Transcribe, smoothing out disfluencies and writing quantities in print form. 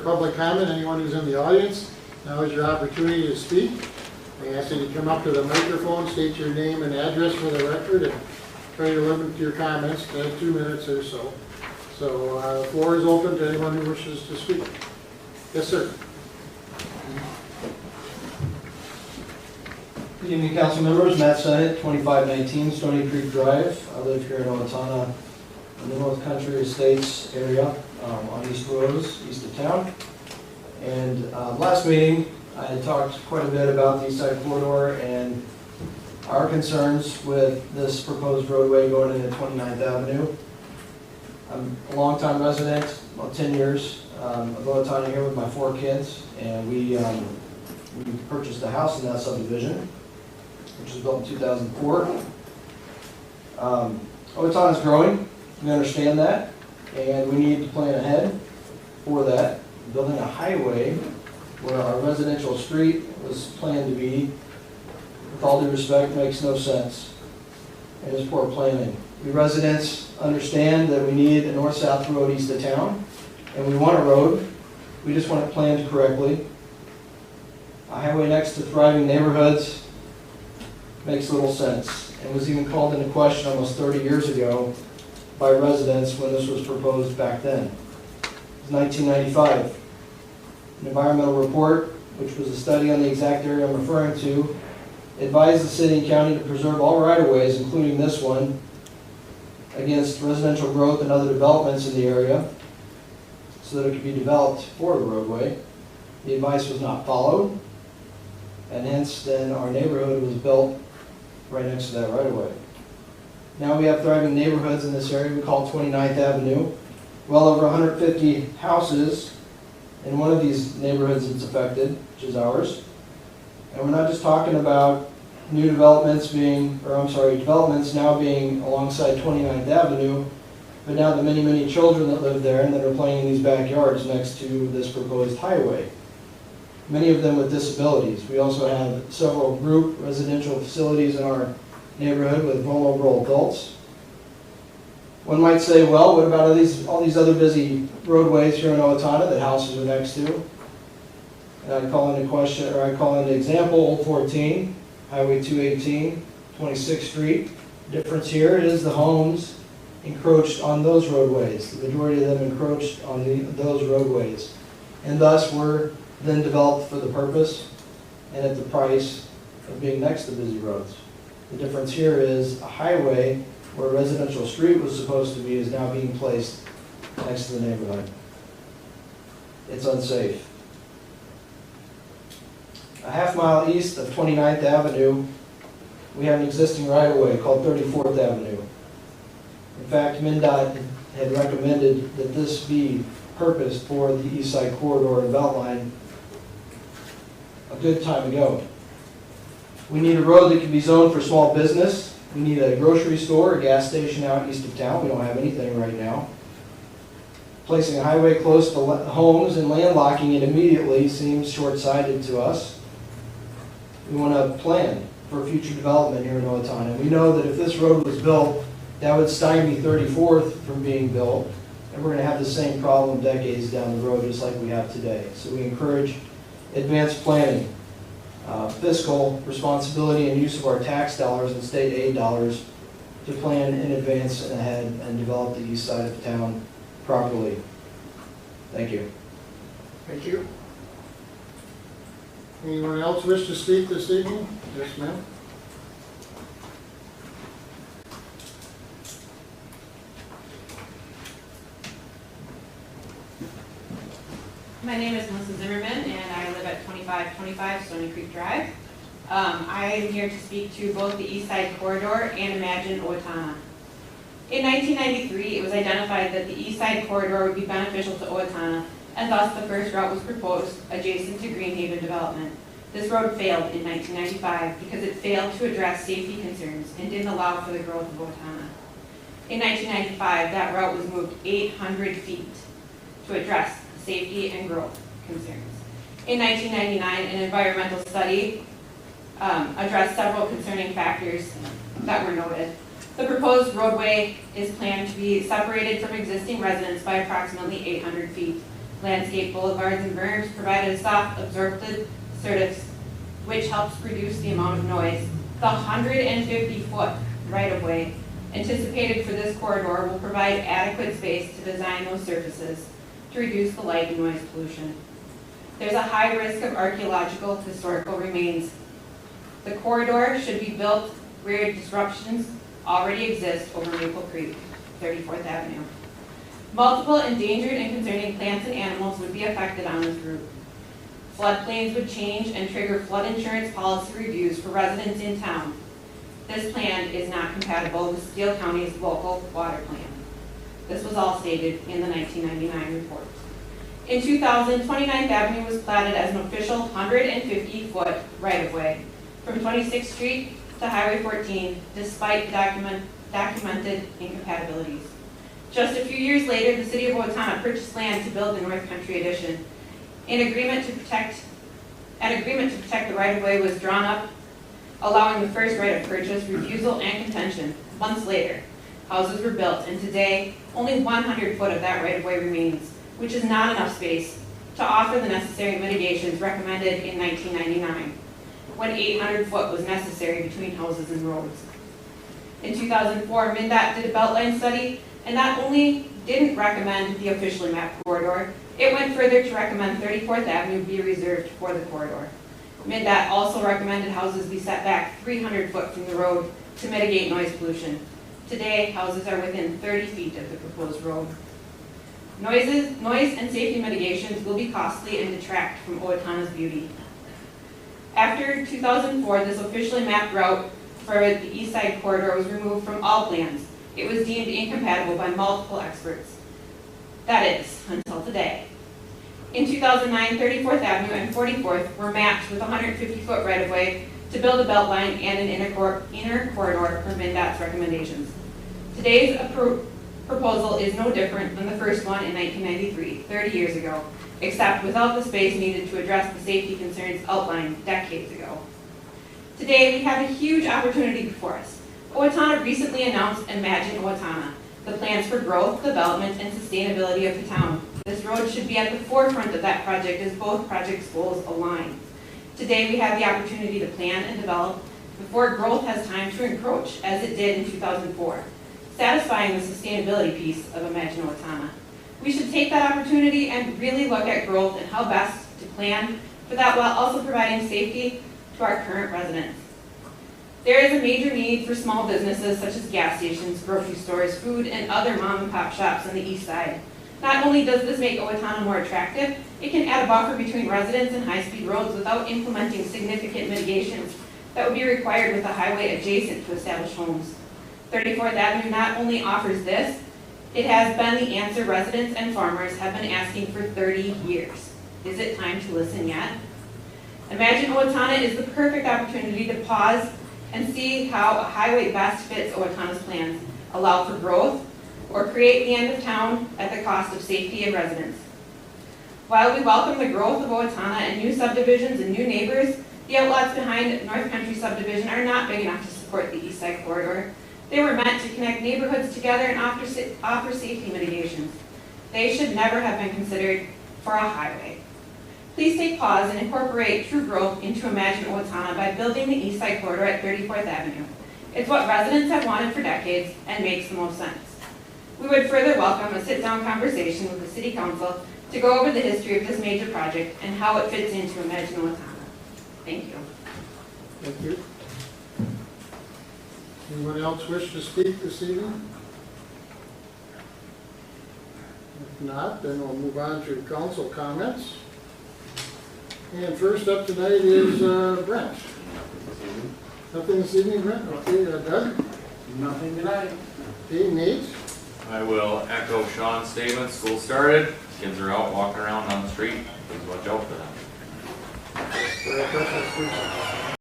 public comment. Anyone who's in the audience, now is your opportunity to speak. I ask that you come up to the microphone, state your name and address for the record, and try to limit your comments to 2 minutes or so. So the floor is open to anyone who wishes to speak. Yes, sir. Good evening, council members. Matt Sennett, 2519 Stony Creek Drive. I live here in Owatonna, in the North Country Estates area, on East Rose, east of town. And last meeting, I had talked quite a bit about the East Side Corridor and our concerns with this proposed roadway going into 29th Avenue. I'm a longtime resident, about 10 years of Owatonna here with my 4 kids, and we purchased a house in that subdivision, which was built in 2004. Owatonna is growing, we understand that, and we need to plan ahead for that. Building a highway where our residential street was planned to be, with all due respect, makes no sense. And it's poor planning. We residents understand that we need a north-south road east of town, and we want a road. We just want it planned correctly. A highway next to thriving neighborhoods makes little sense, and was even called into question almost 30 years ago by residents when this was proposed back then. It was 1995. An environmental report, which was a study on the exact area I'm referring to, advised the city and county to preserve all right-of-ways, including this one, against residential growth and other developments in the area so that it could be developed for the roadway. The advice was not followed, and hence then our neighborhood was built right next to that right-of-way. Now we have thriving neighborhoods in this area we call 29th Avenue. Well over 150 houses in one of these neighborhoods that's affected, which is ours. And we're not just talking about new developments developments now being alongside 29th Avenue, but now the many, many children that live there and that are playing in these backyards next to this proposed highway. Many of them with disabilities. We also have several group residential facilities in our neighborhood with vulnerable adults. One might say, well, what about all these other busy roadways here in Owatonna that houses are next to? And I call into example Old 14, Highway 218, 26th Street. The difference here is the homes encroached on those roadways. The majority of them encroached on those roadways, and thus were then developed for the purpose and at the price of being next to busy roads. The difference here is a highway where a residential street was supposed to be is now being placed next to the neighborhood. It's unsafe. A half mile east of 29th Avenue, we have an existing right-of-way called 34th Avenue. In fact, MnDOT had recommended that this be purposed for the East Side Corridor and Beltline a good time ago. We need a road that can be zoned for small business. We need a grocery store, a gas station out east of town. We don't have anything right now. Placing a highway close to homes and landlocking it immediately seems short-sighted to us. We want to plan for future development here in Owatonna. We know that if this road was built, that would stymie 34th from being built, and we're going to have the same problem decades down the road just like we have today. So we encourage advanced planning, fiscal responsibility and use of our tax dollars and state aid dollars to plan in advance and ahead and develop the east side of town properly. Thank you. Thank you. Anyone else wish to speak this evening? Yes, ma'am. My name is Melissa Zimmerman, and I live at 2525 Stony Creek Drive. I am here to speak to both the East Side Corridor and Imagine Owatonna. In 1993, it was identified that the East Side Corridor would be beneficial to Owatonna, and thus the first route was proposed adjacent to Greenhaven development. This road failed in 1995 because it failed to address safety concerns and didn't allow for the growth of Owatonna. In 1995, that route was moved 800 feet to address safety and growth concerns. In 1999, an environmental study addressed several concerning factors that were noted. The proposed roadway is planned to be separated from existing residents by approximately 800 feet. Landscape boulevards and berms provided a soft absorptive surface which helps reduce the amount of noise. The 150-foot right-of-way anticipated for this corridor will provide adequate space to design those surfaces to reduce the light and noise pollution. There's a high risk of archaeological historical remains. The corridor should be built where disruptions already exist over Maple Creek, 34th Avenue. Multiple endangered and concerning plants and animals would be affected on this route. Floodplains would change and trigger flood insurance policy reviews for residents in town. This plan is not compatible with Steele County's local water plan. This was all stated in the 1999 report. In 2000, 29th Avenue was platted as an official 150-foot right-of-way from 26th Street to Highway 14, despite documented incompatibilities. Just a few years later, the city of Owatonna purchased land to build the North Country Addition. An agreement to protect the right-of-way was drawn up, allowing the first right of purchase, refusal, and contention. Months later, houses were built, and today, only 100 foot of that right-of-way remains, which is not enough space to offer the necessary mitigations recommended in 1999, when 800 foot was necessary between houses and roads. In 2004, MnDOT did a Beltline study, and not only didn't recommend the officially mapped corridor, it went further to recommend 34th Avenue be reserved for the corridor. MnDOT also recommended houses be set back 300 foot from the road to mitigate noise pollution. Today, houses are within 30 feet of the proposed road. Noise and safety mitigations will be costly and detract from Owatonna's beauty. After 2004, this officially mapped route for the East Side Corridor was removed from all plans. It was deemed incompatible by multiple experts. That is, until today. In 2009, 34th Avenue and 44th were mapped with a 150-foot right-of-way to build a belt line and an inner corridor for MnDOT's recommendations. Today's proposal is no different than the first one in 1993, 30 years ago, except without the space needed to address the safety concerns outlined decades ago. Today, we have a huge opportunity before us. Owatonna recently announced Imagine Owatonna, the plans for growth, development, and sustainability of the town. This road should be at the forefront of that project as both projects' goals align. Today, we have the opportunity to plan and develop before growth has time to encroach, as it did in 2004, satisfying the sustainability piece of Imagine Owatonna. We should take that opportunity and really look at growth and how best to plan for that while also providing safety to our current residents. There is a major need for small businesses such as gas stations, grocery stores, food, and other mom and pop shops on the east side. Not only does this make Owatonna more attractive, it can add a buffer between residents and high-speed roads without implementing significant mitigations that would be required with a highway adjacent to established homes. 34th Avenue not only offers this, it has been the answer residents and farmers have been asking for 30 years. Is it time to listen yet? Imagine Owatonna is the perfect opportunity to pause and see how a highway best fits Owatonna's plans, allow for growth, or create the end of town at the cost of safety and residents. While we welcome the growth of Owatonna and new subdivisions and new neighbors, the outlots behind North Country subdivision are not big enough to support the East Side Corridor. They were meant to connect neighborhoods together and offer safety mitigations. They should never have been considered for a highway. Please take pause and incorporate true growth into Imagine Owatonna by building the East Side Corridor at 34th Avenue. It's what residents have wanted for decades and makes the most sense. We would further welcome a sit-down conversation with the City Council to go over the history of this major project and how it fits into Imagine Owatonna. Thank you. Thank you. Anyone else wish to speak this evening? If not, then we'll move on to council comments. And first up tonight is Brent. Nothing this evening, Brent? Okay, Doug? Nothing tonight. Okay, Nate? I will echo Sean's statement. School started. Kids are out walking around on the street. Please watch out for them. Questions, please?